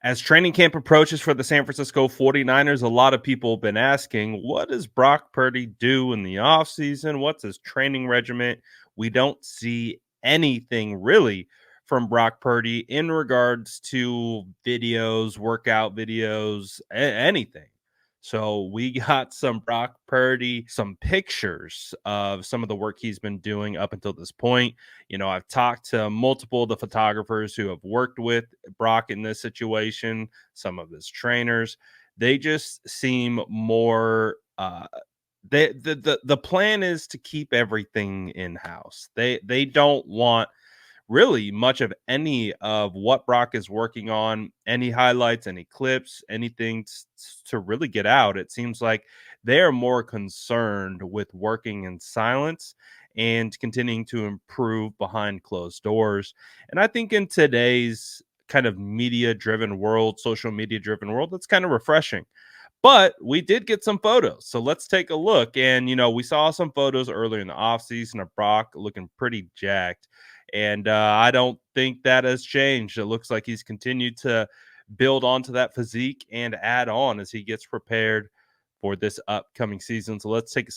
As training camp approaches for the San Francisco 49ers, a lot of people have been asking, what does Brock Purdy do in the offseason? What's his training regimen? We don't see anything really from Brock Purdy in regards to videos, workout videos, anything. So we got some Brock Purdy, some pictures of some of the work he's been doing up until this point. I've talked to multiple of the photographers who have worked with Brock in this situation, some of his trainers. They just seem more the plan is to keep everything in house. They don't want really much of any of what Brock is working on, any highlights, any clips, anything to really get out. It seems like they're more concerned with working in silence and continuing to improve behind closed doors. And I think in today's kind of media driven world, social media driven world, that's kind of refreshing. But we did get some photos. So let's take a look. And, we saw some photos earlier in the offseason of Brock looking pretty jacked. And I don't think that has changed. It looks like he's continued to build onto that physique and add on as he gets prepared for this upcoming season. So let's take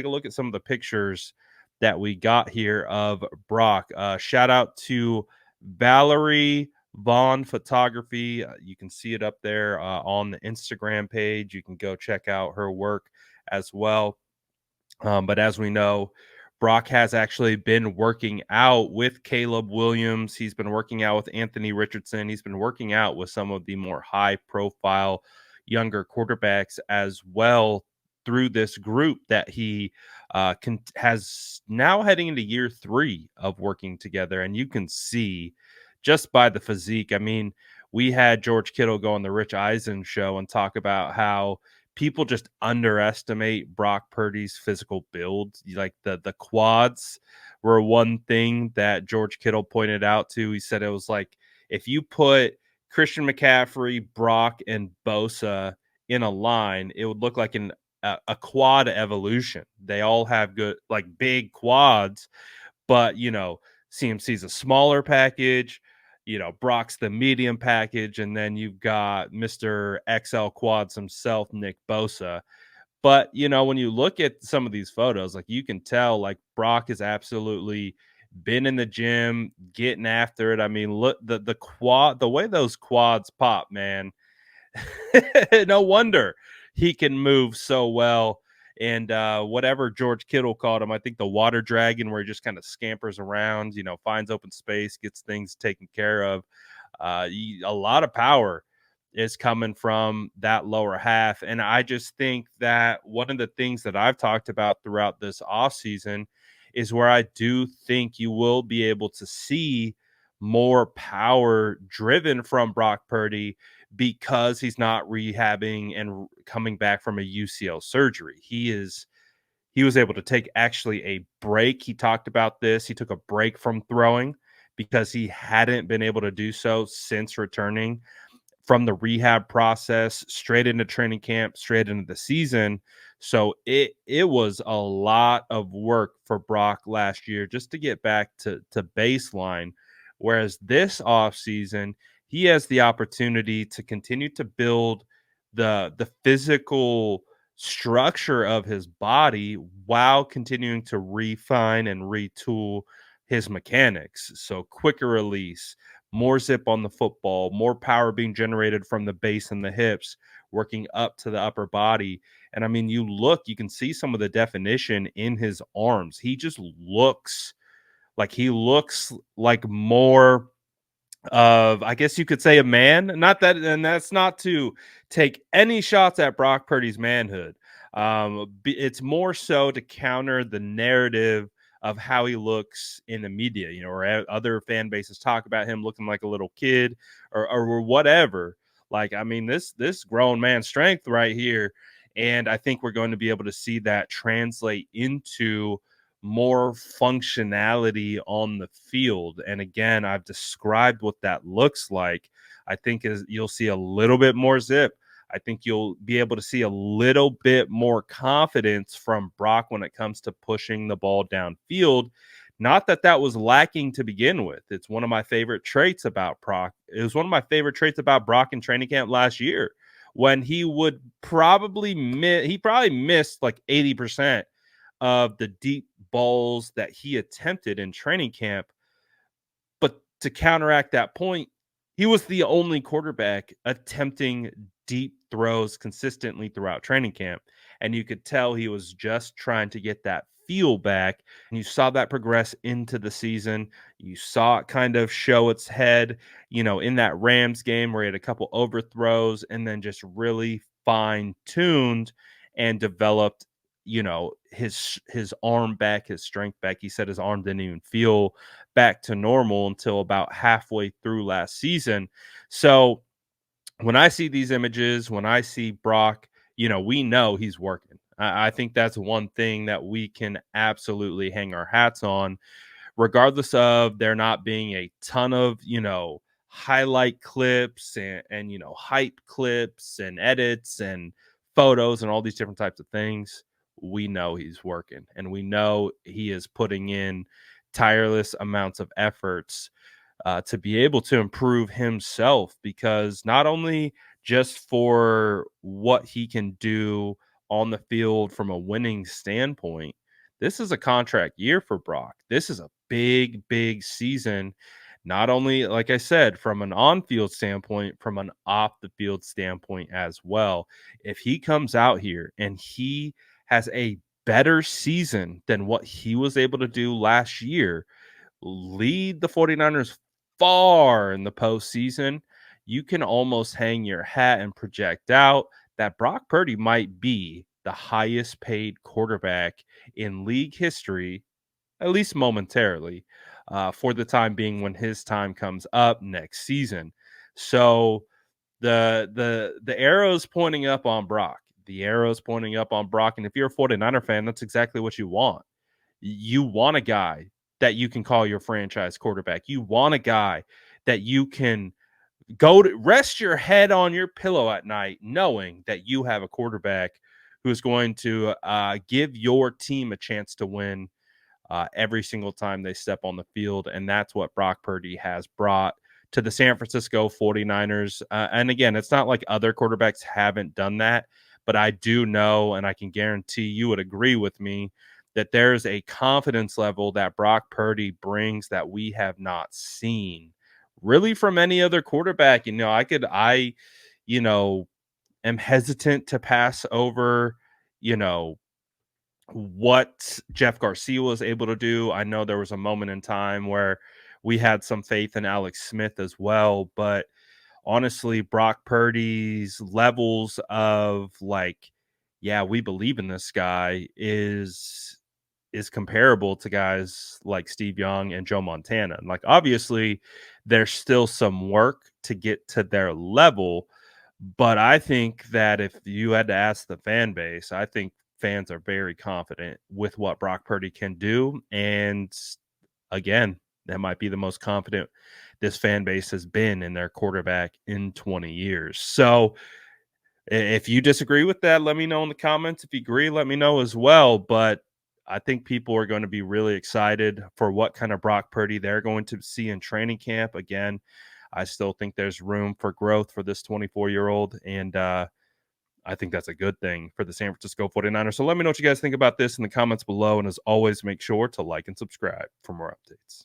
a look at some of the pictures that we got here of Brock. Shout out to Valerie Vaughn Photography. You can see it up there on the Instagram page. You can go check out her work as well. But as we know, Brock has actually been working out with Caleb Williams. He's been working out with Anthony Richardson. He's been working out with some of the more high profile younger quarterbacks as well through this group that he has now heading into year 3 of working together. And you can see just by the physique. I mean, we had George Kittle go on the Rich Eisen show and talk about how people just underestimate Brock Purdy's physical build. Like the quads were one thing that George Kittle pointed out to. He said it was like if you put Christian McCaffrey, Brock, and Bosa in a line, it would look like a quad evolution. They all have good, like big quads, but CMC's a smaller package. Brock's the medium package, and then you've got Mr. XL Quads himself, Nick Bosa. But when you look at some of these photos, like you can tell, like Brock has absolutely been in the gym, getting after it. I mean, look the way those quads pop, man. No wonder he can move so well. And whatever George Kittle called him, I think the water dragon, where he just kind of scampers around, finds open space, gets things taken care of. A lot of power is coming from that lower half. And I just think that one of the things that I've talked about throughout this offseason is where I do think you will be able to see more power driven from Brock Purdy because he's not rehabbing and coming back from a UCL surgery. He was able to take actually a break. He talked about this. He took a break from throwing because he hadn't been able to do so since returning from the rehab process straight into training camp, straight into the season. So it was a lot of work for Brock last year just to get back to baseline. Whereas this offseason, he has the opportunity to continue to build the physical structure of his body while continuing to refine and retool his mechanics. So quicker release, more zip on the football, more power being generated from the base and the hips, working up to the upper body. And I mean, you can see some of the definition in his arms. He just looks like more of, I guess you could say, a man. Not that, and that's not to take any shots at Brock Purdy's manhood. It's more so to counter the narrative of how he looks in the media, or other fan bases talk about him looking like a little kid or whatever. Like, I mean, this grown man strength right here. And I think we're going to be able to see that translate into more functionality on the field. And again, I've described what that looks like. I think you'll see a little bit more zip. I think you'll be able to see a little bit more confidence from Brock when it comes to pushing the ball downfield. Not that that was lacking to begin with. It's one of my favorite traits about Brock. It was one of my favorite traits about Brock in training camp last year when he would probably missed like 80% of the deep balls that he attempted in training camp. But to counteract that point, he was the only quarterback attempting deep throws consistently throughout training camp. And you could tell he was just trying to get that feel back. And you saw that progress into the season. You saw it kind of show its head, in that Rams game where he had a couple overthrows and then just really fine tuned and developed his arm back, his strength back. He said his arm didn't even feel back to normal until about halfway through last season. So when I see these images, when I see Brock, we know he's working. I think that's one thing that we can absolutely hang our hats on, regardless of there not being a ton of, highlight clips and hype clips and edits and photos and all these different types of things. We know he's working and we know he is putting in tireless amounts of efforts to be able to improve himself, because not only just for what he can do on the field from a winning standpoint, this is a contract year for Brock. This is a big, big season. Not only, like I said, from an on field standpoint, from an off the field standpoint as well. If he comes out here and he has a better season than what he was able to do last year, lead the 49ers far in the postseason, you can almost hang your hat and project out that Brock Purdy might be the highest paid quarterback in league history, at least momentarily, for the time being when his time comes up next season. So the arrow's pointing up on Brock. The arrow's pointing up on Brock. And if you're a 49er fan, that's exactly what you want. You want a guy that you can call your franchise quarterback. You want a guy that you can go to rest your head on your pillow at night knowing that you have a quarterback who's going to give your team a chance to win every single time they step on the field. And that's what Brock Purdy has brought to the San Francisco 49ers. And again, it's not like other quarterbacks haven't done that, but I do know, and I can guarantee you would agree with me, that there's a confidence level that Brock Purdy brings that we have not seen really from any other quarterback. I am hesitant to pass over, you know, what Jeff Garcia was able to do. I know there was a moment in time where we had some faith in Alex Smith as well, but honestly, Brock Purdy's levels of like, yeah, we believe in this guy is comparable to guys like Steve Young and Joe Montana. And like obviously there's still some work to get to their level, but I think that if you had to ask the fan base, I think fans are very confident with what Brock Purdy can do. And again, that might be the most confident this fan base has been in their quarterback in 20 years. So if you disagree with that, let me know in the comments. If you agree, let me know as well. But I think people are going to be really excited for what kind of Brock Purdy they're going to see in training camp. Again, I still think there's room for growth for this 24-year-old. And I think that's a good thing for the San Francisco 49ers. So let me know what you guys think about this in the comments below. And as always, make sure to like and subscribe for more updates.